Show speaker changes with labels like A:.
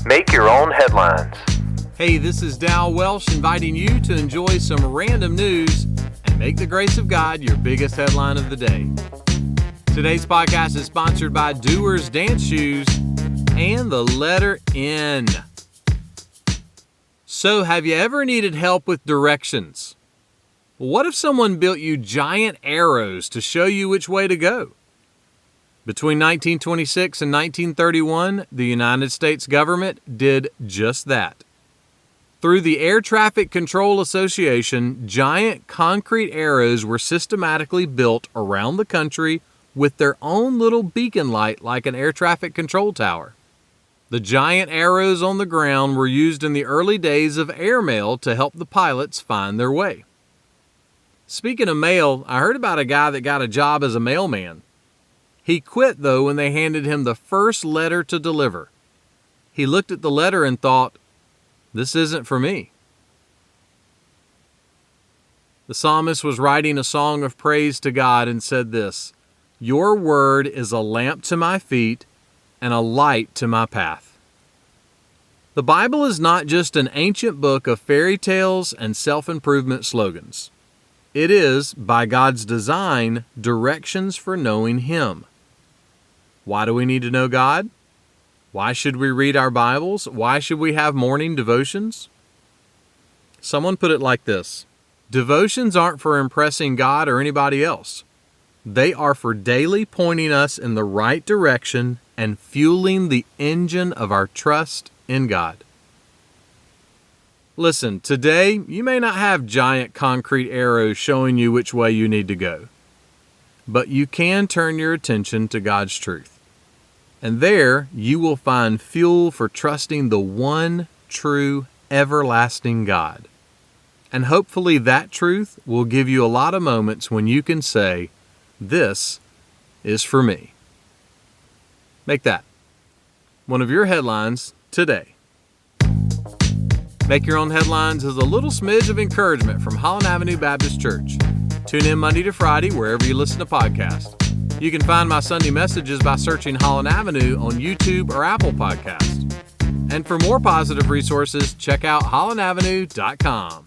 A: Make your own headlines.
B: Hey, this is Dow Welsh inviting you to enjoy some random news and make the grace of God your biggest headline of the day. Today's podcast is sponsored by Doers Dance Shoes and the letter N. So, have you ever needed help with directions? What if someone built you giant arrows to show you which way to go? Between 1926 and 1931, the United States government did just that. Through the Air Traffic Control Association, giant concrete arrows were systematically built around the country with their own little beacon light like an air traffic control tower. The giant arrows on the ground were used in the early days of airmail to help the pilots find their way. Speaking of mail, I heard about a guy that got a job as a mailman. He quit, though, when they handed him the first letter to deliver. He looked at the letter and thought, "This isn't for me." The psalmist was writing a song of praise to God and said this, "Your word is a lamp to my feet and a light to my path." The Bible is not just an ancient book of fairy tales and self-improvement slogans. It is, by God's design, directions for knowing Him. Why do we need to know God? Why should we read our Bibles? Why should we have morning devotions? Someone put it like this: devotions aren't for impressing God or anybody else. They are for daily pointing us in the right direction and fueling the engine of our trust in God. Listen, today you may not have giant concrete arrows showing you which way you need to go, but you can turn your attention to God's truth. And there you will find fuel for trusting the one true, everlasting God. And hopefully that truth will give you a lot of moments when you can say, "This is for me." Make that one of your headlines today. Make Your Own Headlines is a little smidge of encouragement from Holland Avenue Baptist Church. Tune in Monday to Friday wherever you listen to podcasts. You can find my Sunday messages by searching Holland Avenue on YouTube or Apple Podcasts. And for more positive resources, check out hollandavenue.com.